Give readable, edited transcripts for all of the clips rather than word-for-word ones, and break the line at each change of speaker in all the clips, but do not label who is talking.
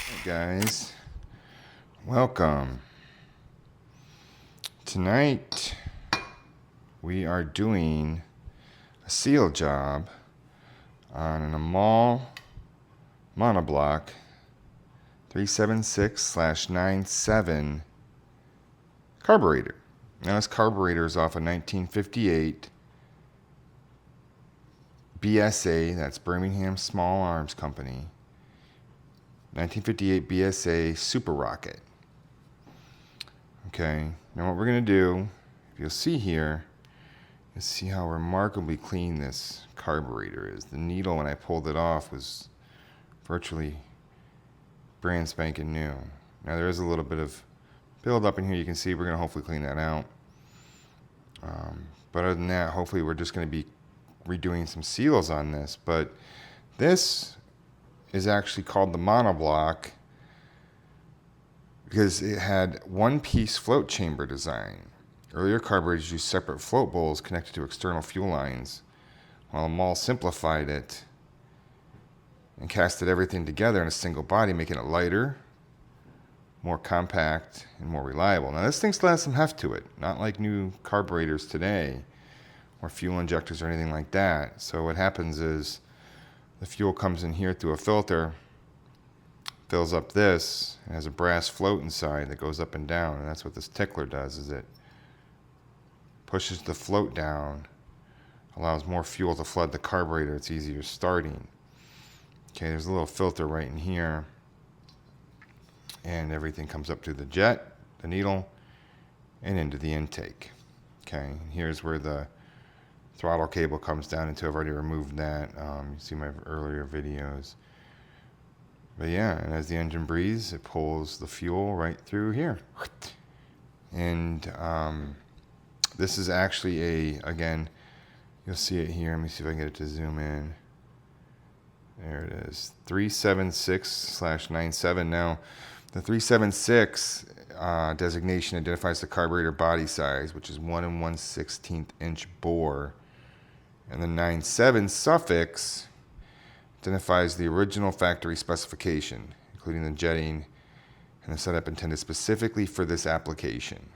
Hey guys, welcome. Tonight we are doing a seal job on an Amal Monobloc 376/97 carburetor. Now this carburetor is off a 1958 BSA, that's Birmingham Small Arms Company. 1958 BSA Super Rocket. Okay, now what we're going to do, if you'll see here, you'll see how remarkably clean this carburetor is. The needle, when I pulled it off, was virtually brand spanking new. Now there is a little bit of build up in here. You can see we're going to hopefully clean that out. But other than that, hopefully we're just going to be redoing some seals on this. But this is actually called the Monobloc because it had one-piece float chamber design. Earlier carburetors used separate float bowls connected to external fuel lines, while Amal simplified it and casted everything together in a single body, making it lighter, more compact, and more reliable. Now this thing still has some heft to it, not like new carburetors today or fuel injectors or anything like that. So what happens is the fuel comes in here through a filter, fills up this, and has a brass float inside that goes up and down, and that's what this tickler does, is it pushes the float down, allows more fuel to flood the carburetor. It's easier starting. Okay, there's a little filter right in here, and everything comes up through the jet, the needle, and into the intake. Okay, and here's where the throttle cable comes down into. I've already removed that. You see my earlier videos. But yeah, and as the engine breathes, it pulls the fuel right through here. And this is actually again, you'll see it here. Let me see if I can get it to zoom in. There it is, 376/97. Now, the 376 designation identifies the carburetor body size, which is 1 1/16 inch bore. And the 97 suffix identifies the original factory specification, including the jetting and the setup intended specifically for this application.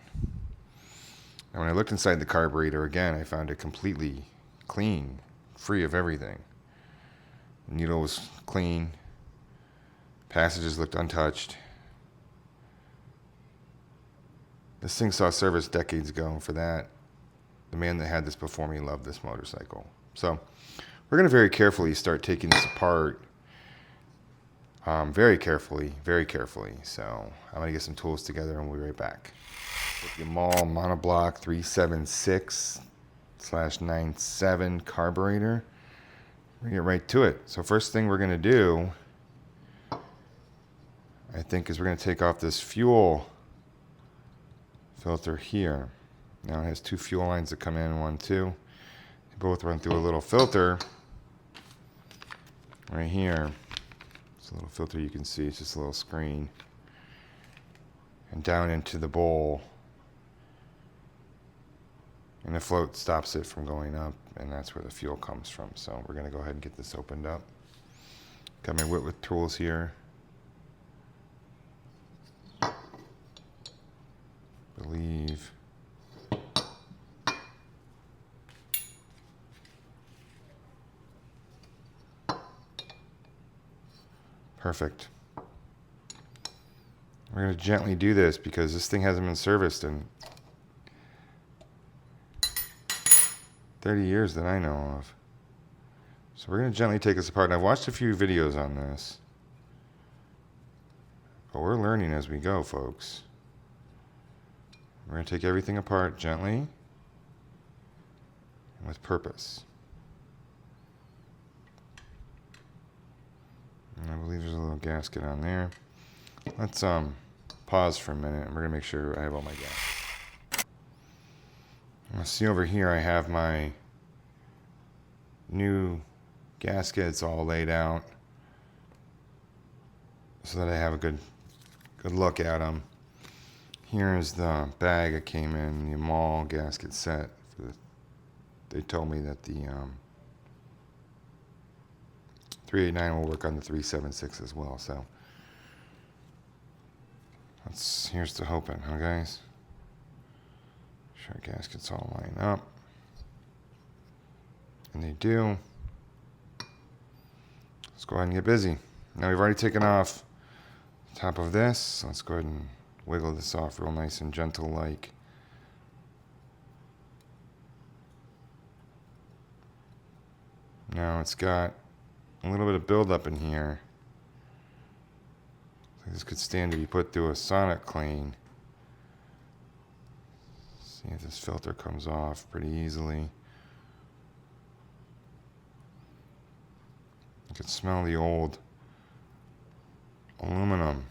Now, when I looked inside the carburetor again, I found it completely clean, free of everything. The needle was clean. Passages looked untouched. This thing saw service decades ago, and for that, the man that had this before me loved this motorcycle. So we're going to very carefully start taking this apart. Very carefully, very carefully. So I'm going to get some tools together and we'll be right back. With the Amal Monobloc 376/97 carburetor. We're going to get right to it. So first thing we're going to do, I think, is we're going to take off this fuel filter here. Now it has two fuel lines that come in, 1, 2. They both run through a little filter right here. It's a little filter you can see, it's just a little screen. And down into the bowl. And the float stops it from going up, and that's where the fuel comes from. So we're going to go ahead and get this opened up. Got my Whitworth tools here. Believe. Perfect. We're going to gently do this because this thing hasn't been serviced in 30 years that I know of. So we're going to gently take this apart. And I've watched a few videos on this, but we're learning as we go, folks. We're going to take everything apart gently and with purpose. And I believe there's a little gasket on there. Let's pause for a minute, and we're going to make sure I have all my gaskets. See over here I have my new gaskets all laid out so that I have a good look at them. Here is the bag that came in, the Amal gasket set. They told me that the 389 will work on the 376 as well. So Here's to hoping, huh, guys? Sure, gaskets all line up. And they do. Let's go ahead and get busy. Now we've already taken off the top of this. Let's go ahead and wiggle this off real nice and gentle like. Now it's got a little bit of buildup in here. This could stand to be put through a sonic clean. See if this filter comes off pretty easily. You can smell the old aluminum.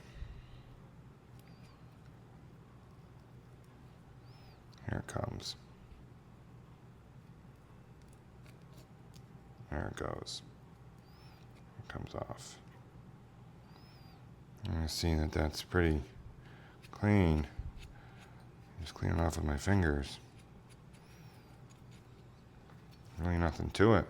Here it comes. There it goes. It comes off. I'm going to see that that's pretty clean. Just clean it off with my fingers. Really nothing to it.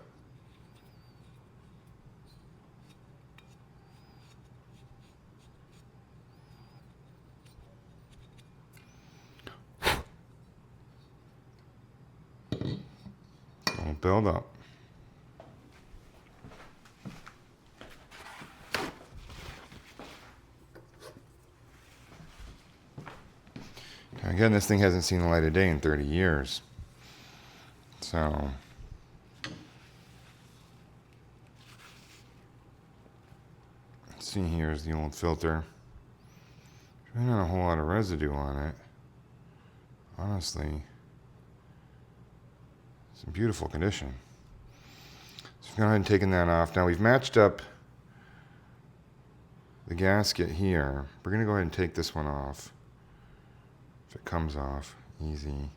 Don't build up. Again, this thing hasn't seen the light of day in 30 years. So, let's see, here's the old filter. There's not a whole lot of residue on it. Honestly, it's in beautiful condition. So, go ahead and taking that off. Now we've matched up the gasket here. We're going to go ahead and take this one off. If it comes off, easy.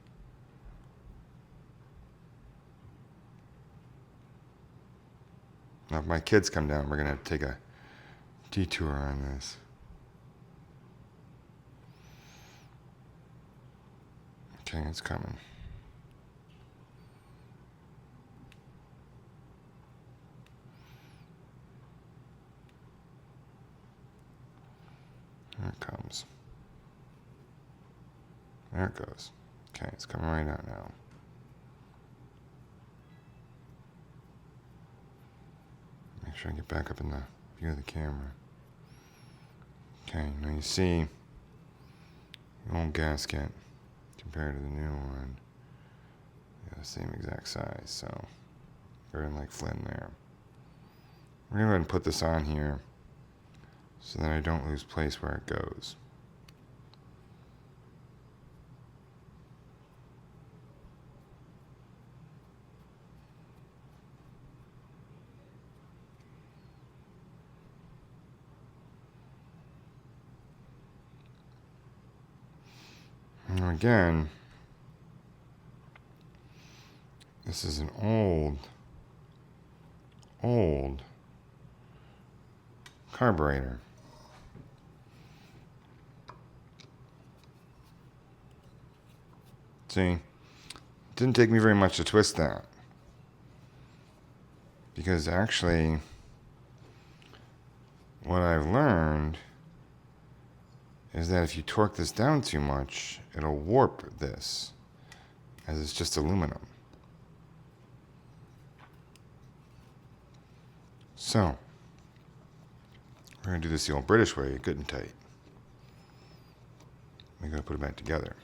Now if my kids come down, we're going to have to take a detour on this. Okay, it's coming. Here it comes. There it goes. Okay, it's coming right out now. Make sure I get back up in the view of the camera. Okay, now you see the old gasket compared to the new one. They're the same exact size, so very like Flynn there. We're going to go ahead and put this on here so that I don't lose place where it goes. Now again, this is an old carburetor. See, it didn't take me very much to twist that. Because actually, what I've learned is that if you torque this down too much, it'll warp this, as it's just aluminum. So, we're going to do this the old British way, good and tight. We're going to put it back together.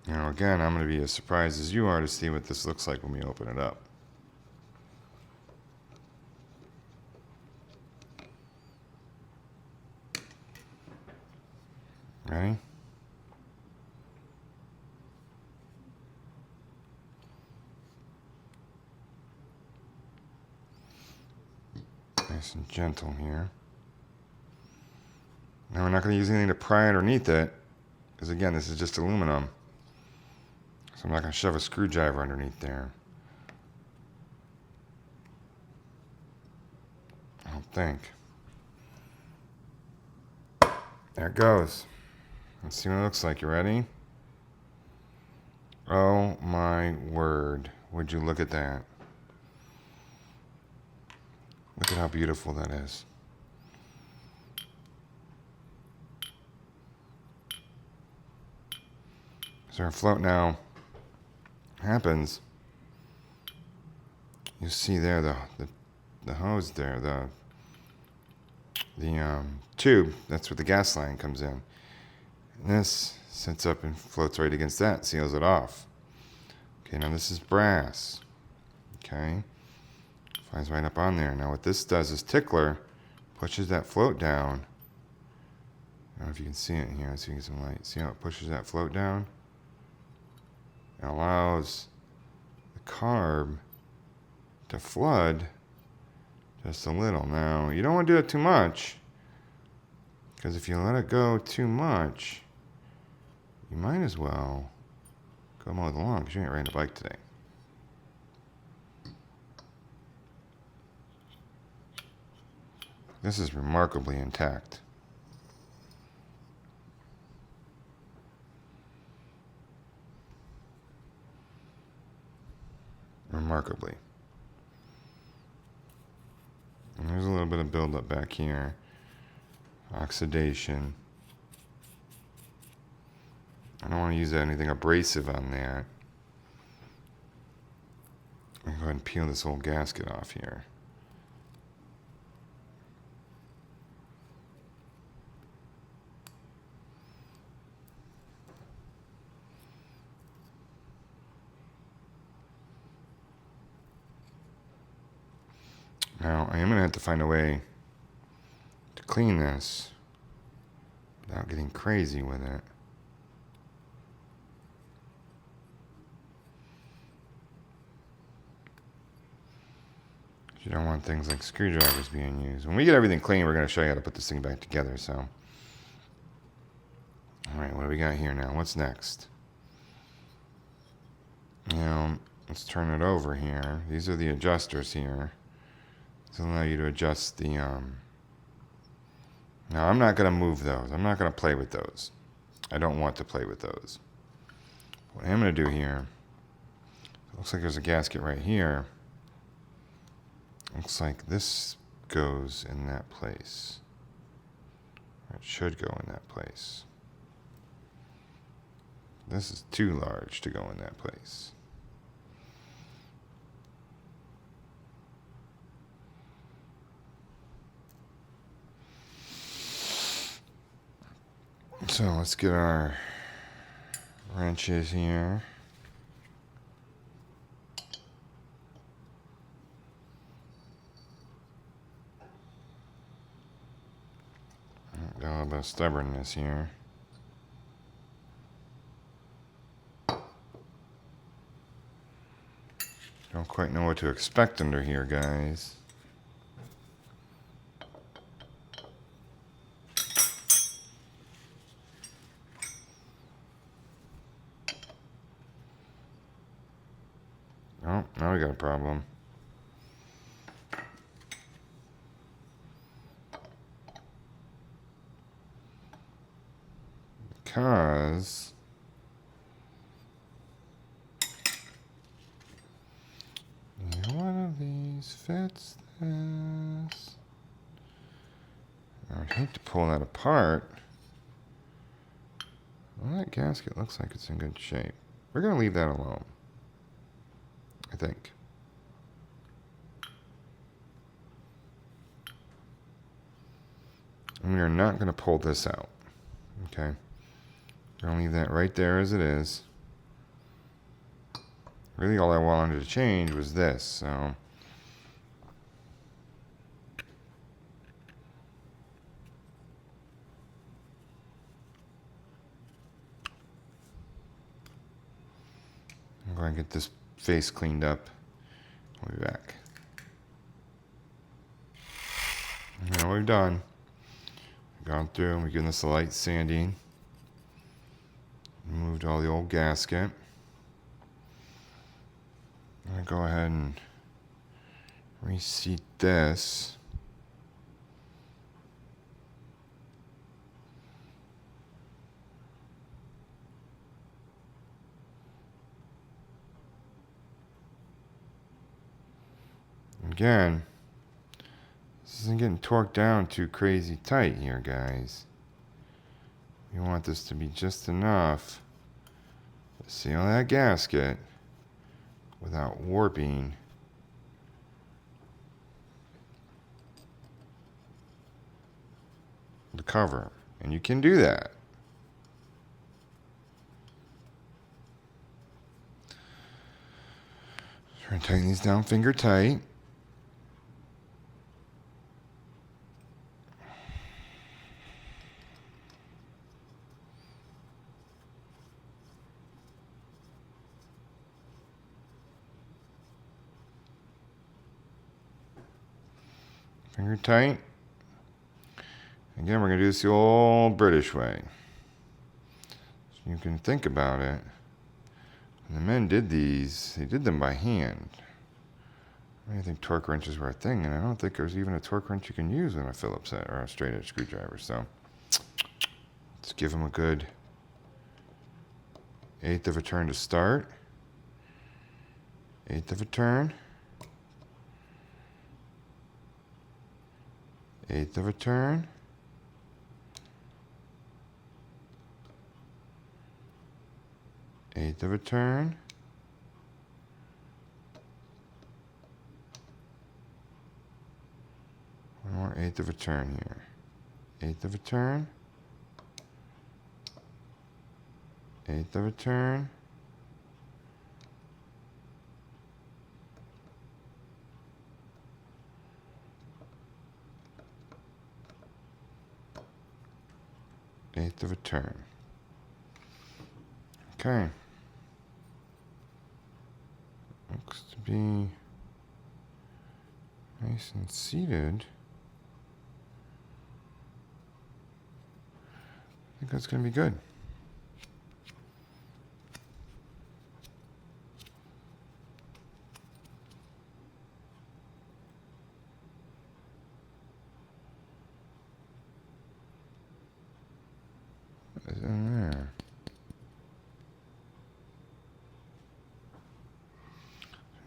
Now again, I'm going to be as surprised as you are to see what this looks like when we open it up. Ready? Nice and gentle here. Now we're not going to use anything to pry underneath it, because again, this is just aluminum. So I'm not going to shove a screwdriver underneath there. I don't think. There it goes. Let's see what it looks like. You ready? Oh my word. Would you look at that? Look at how beautiful that is. So our float now happens. You see there the hose there, the tube. That's where the gas line comes in. And this sits up and floats right against that, seals it off. Okay, now this is brass. Okay, flies right up on there. Now what this does is tickler pushes that float down. I don't know if you can see it here. Let's see, get some light. See how it pushes that float down? It allows the carb to flood just a little. Now, you don't want to do it too much, because if you let it go too much, you might as well go mow the lawn, because you ain't riding a bike today. This is remarkably intact. Remarkably. And there's a little bit of buildup back here. Oxidation. I don't want to use anything abrasive on that. I'm going to go ahead and peel this old gasket off here. Now, I am going to have to find a way to clean this without getting crazy with it. You don't want things like screwdrivers being used. When we get everything clean, we're going to show you how to put this thing back together. So, all right, what do we got here now? What's next? Now, let's turn it over here. These are the adjusters here. This will allow you to adjust the, Now, I'm not going to move those. I'm not going to play with those. I don't want to play with those. What I'm going to do here, it looks like there's a gasket right here. Looks like this goes in that place. Or it should go in that place. This is too large to go in that place. So let's get our wrenches here. Got a little bit of stubbornness here. Don't quite know what to expect under here, guys. Oh, now we got a problem. Because one of these fits this. I would hate to pull that apart. Well, that gasket looks like it's in good shape. We're going to leave that alone, I think. And we are not going to pull this out. Okay. We're going to leave that right there as it is. Really all I wanted to change was this, so. I'm going to get this face cleaned up. We'll be back. Now we've done. We've gone through and we've given this a light sanding. Removed all the old gasket. I'm going to go ahead and reseat this. Again, This isn't getting torqued down too crazy tight here, guys. You want this to be just enough to seal that gasket without warping the cover. And you can do that. Try and tighten these down finger tight. Finger tight. Again, we're going to do this the old British way. So you can think about it. When the men did these, they did them by hand. I didn't think torque wrenches were a thing, and I don't think there's even a torque wrench you can use in a Phillips head or a straight edge screwdriver. So let's give them a good 1/8 of a turn to start. 1/8 of a turn. 1/8 of a turn. 1/8 of a turn. One more 1/8 of a turn here. 1/8 of a turn. 1/8 of a turn. Eighth of a turn. Okay. Looks to be nice and seated. I think that's going to be good. What is in there?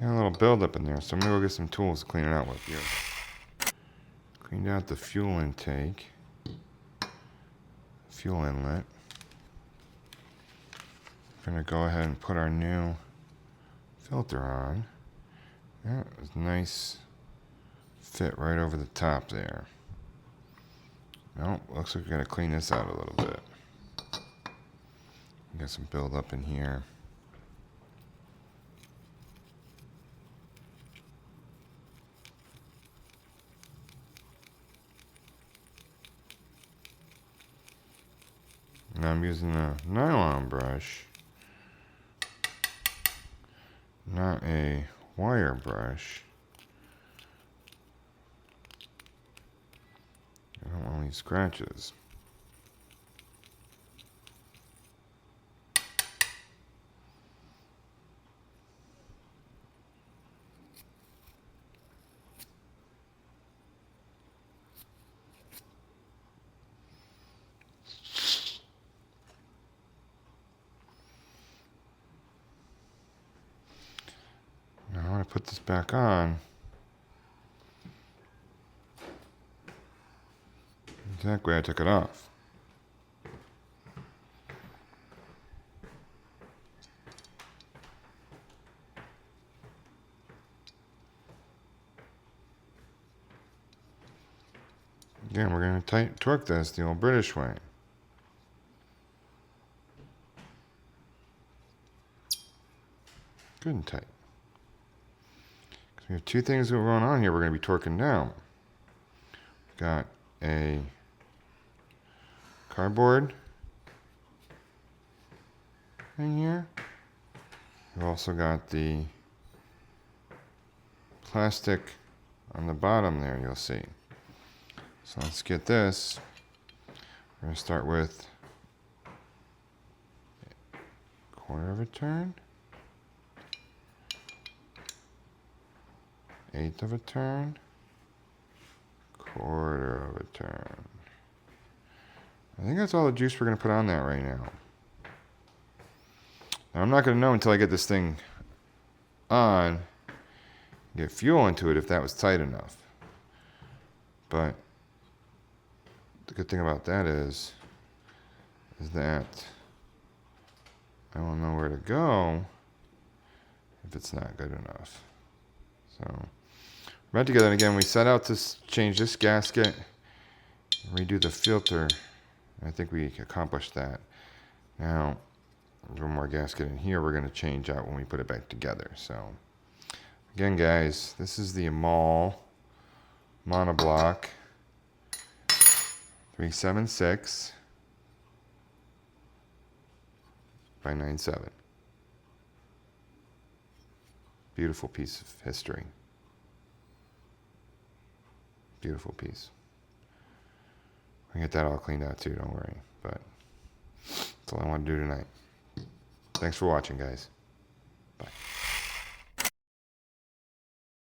Got a little buildup in there, so I'm going to go get some tools to clean it out with here. Cleaned out the fuel intake. Fuel inlet. I'm going to go ahead and put our new filter on. That was a nice fit right over the top there. No, looks like we got to clean this out a little bit. Got some buildup in here. Now I'm using a nylon brush, not a wire brush. I don't want any scratches. Put this back on. Exactly, I took it off. Again, we're going to torque this the old British way. Good and tight. We have two things going on here we're going to be torquing down. We've got a cardboard in here. We've also got the plastic on the bottom there, you'll see. So let's get this. We're going to start with 1/4 of a turn. 1/8 of a turn, 1/4 of a turn. I think that's all the juice we're going to put on that right now. Now I'm not going to know until I get this thing on, get fuel into it if that was tight enough. But the good thing about that is that I will know where to go if it's not good enough. So right together, and again, we set out to change this gasket, redo the filter. I think we accomplished that. Now, a little more gasket in here we're going to change out when we put it back together. So again, guys, this is the Amal Monobloc 376 by 97. Beautiful piece of history. Beautiful piece. We get that all cleaned out too, don't worry. But that's all I want to do tonight. Thanks for watching, guys. Bye.